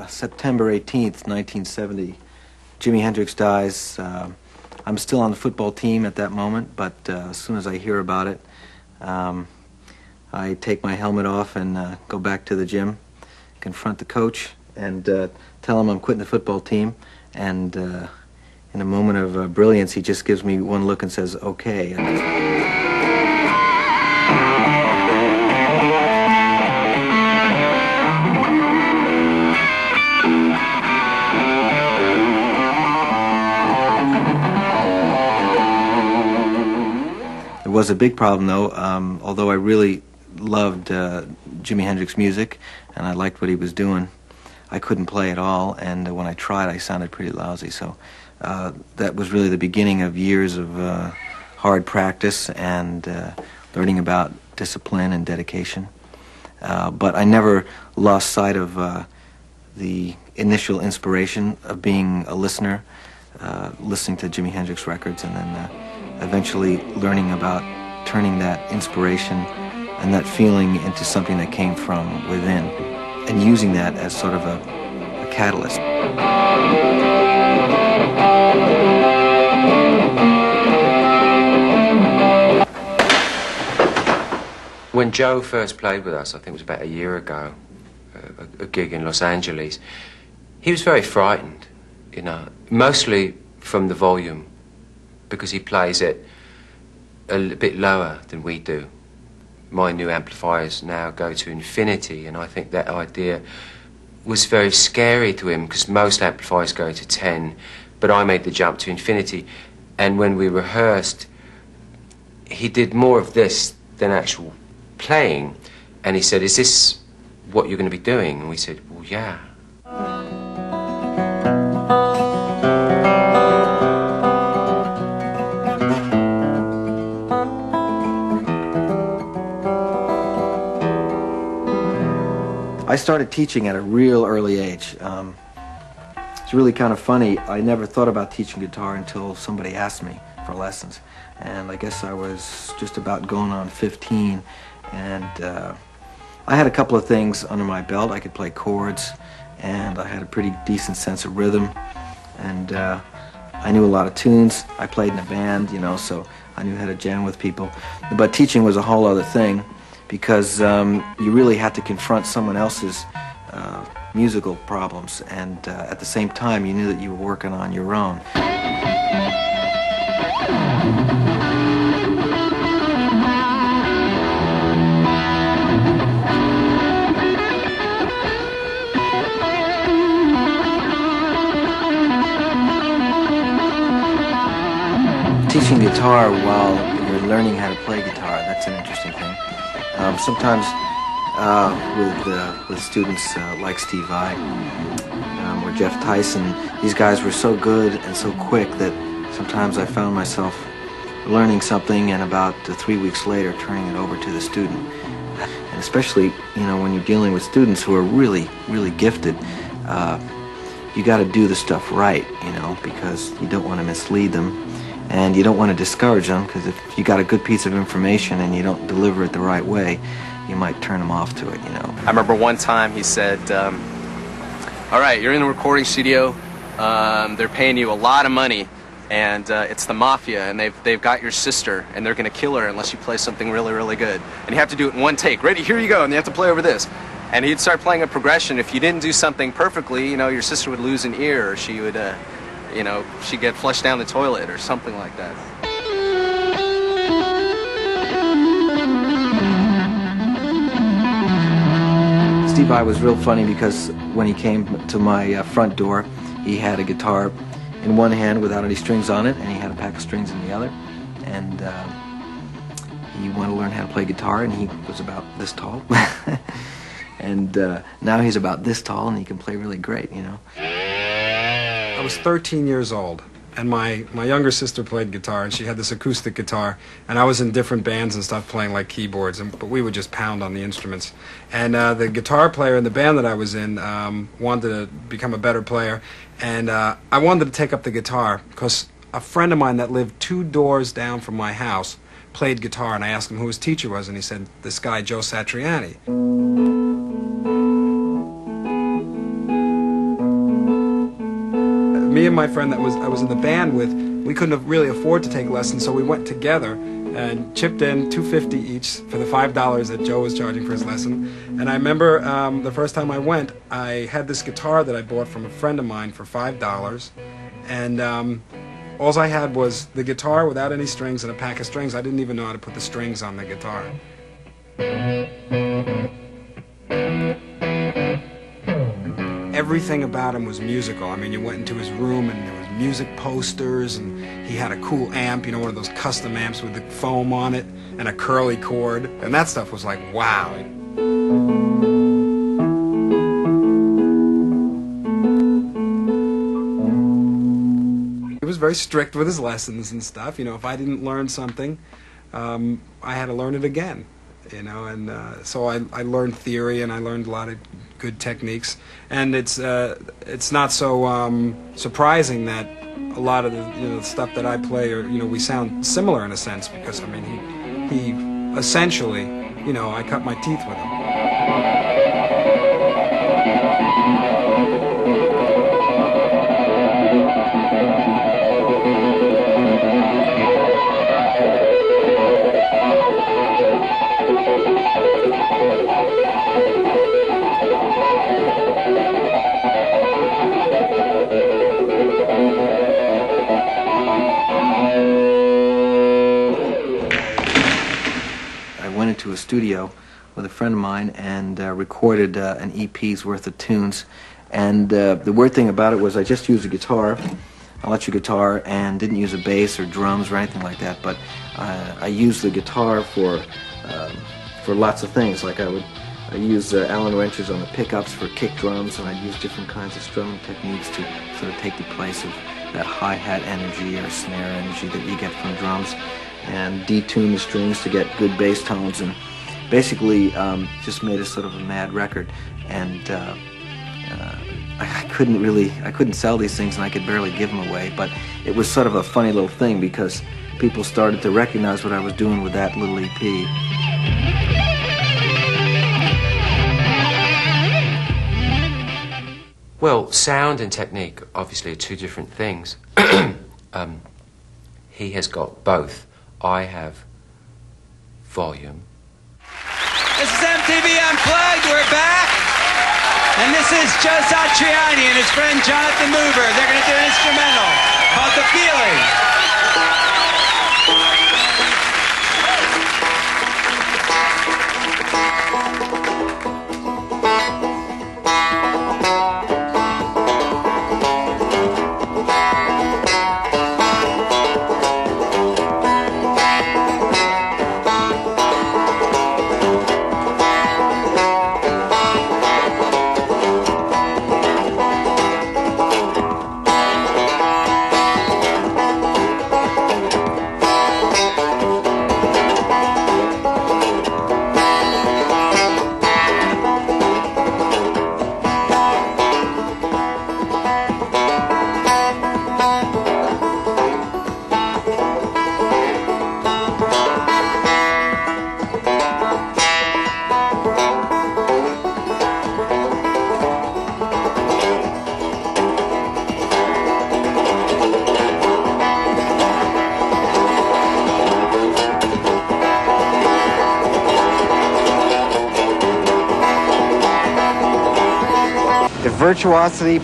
September 18th, 1970, Jimi Hendrix dies. I'm still on the football team at that moment, but as soon as I hear about it, I take my helmet off and go back to the gym, confront the coach, and tell him I'm quitting the football team. And in a moment of brilliance, he just gives me one look and says, "Okay." It was a big problem, though. Although I really loved Jimi Hendrix music, and I liked what he was doing, I couldn't play at all, and when I tried, I sounded pretty lousy. So that was really the beginning of years of hard practice and learning about discipline and dedication. But I never lost sight of the initial inspiration of being a listener, listening to Jimi Hendrix records, and then eventually learning about turning that inspiration and that feeling into something that came from within, and using that as sort of a catalyst. When Joe first played with us, I think it was about a year ago, a gig in Los Angeles, he was very frightened, you know, mostly from the volume, because he plays it a bit lower than we do. My new amplifiers now go to infinity, and I think that idea was very scary to him, because most amplifiers go to 10, but I made the jump to infinity. And when we rehearsed, he did more of this than actual playing, and he said, "Is this what you're going to be doing?" And we said, "Well, yeah." I started teaching at a real early age. It's really kind of funny. I never thought about teaching guitar until somebody asked me for lessons. And I guess I was just about going on 15. And I had a couple of things under my belt. I could play chords, and I had a pretty decent sense of rhythm. And I knew a lot of tunes. I played in a band, you know, so I knew how to jam with people. But teaching was a whole other thing, because you really had to confront someone else's musical problems, and at the same time you knew that you were working on your own. Teaching guitar while you're learning how to play guitar, that's an interesting thing. Sometimes with students like Steve Vai or Jeff Tyson, these guys were so good and so quick that sometimes I found myself learning something and about 3 weeks later turning it over to the student. And especially, you know, when you're dealing with students who are really, really gifted, you got to do the stuff right, you know, because you don't want to mislead them. And you don't want to discourage them, because if you got a good piece of information and you don't deliver it the right way, you might turn them off to it, you know. I remember one time he said, all right, you're in a recording studio, they're paying you a lot of money, and it's the mafia, and they've got your sister, and they're going to kill her unless you play something really, really good. And you have to do it in one take. Ready, here you go, and you have to play over this. And he'd start playing a progression. If you didn't do something perfectly, you know, your sister would lose an ear, or she would... you know, she'd get flushed down the toilet or something like that. Steve Vai was real funny, because when he came to my front door, he had a guitar in one hand without any strings on it, and he had a pack of strings in the other. And he wanted to learn how to play guitar, and he was about this tall. And now he's about this tall, and he can play really great, you know. I was 13 years old, and my younger sister played guitar, and she had this acoustic guitar, and I was in different bands and stuff playing like keyboards, but we would just pound on the instruments. And the guitar player in the band that I was in wanted to become a better player, and I wanted to take up the guitar because a friend of mine that lived 2 doors down from my house played guitar, and I asked him who his teacher was, and he said, this guy, Joe Satriani. me and my friend that I was in the band with, we couldn't really afford to take lessons, so we went together and chipped in $2.50 each for the $5 that Joe was charging for his lesson. And I remember the first time I went, I had this guitar that I bought from a friend of mine for $5, and all I had was the guitar without any strings and a pack of strings. I didn't even know how to put the strings on the guitar. Everything about him was musical. I mean, you went into his room and there was music posters, and he had a cool amp, you know, one of those custom amps with the foam on it and a curly cord, and that stuff was like, wow. He was very strict with his lessons and stuff. You know, if I didn't learn something, I had to learn it again. You know, and so I learned theory, and I learned a lot of good techniques, and it's not so surprising that a lot of the stuff that I play, or we sound similar in a sense, because I mean he essentially, I cut my teeth with him. To a studio with a friend of mine and recorded an EP's worth of tunes, and the weird thing about it was I just used a guitar, electric guitar, and didn't use a bass or drums or anything like that, but I used the guitar for lots of things. Like I use Allen wrenches on the pickups for kick drums, and I'd use different kinds of strumming techniques to sort of take the place of that hi-hat energy or snare energy that you get from drums, and detune the strings to get good bass tones, and basically just made a sort of a mad record. And I couldn't sell these things, and I could barely give them away, but it was sort of a funny little thing because people started to recognize what I was doing with that little EP. Well, sound and technique obviously are two different things. He has got both. I have volume. This is MTV Unplugged. We're back. And this is Joe Satriani and his friend Jonathan Mover. They're going to do an instrumental called The Feeling. Virtuosity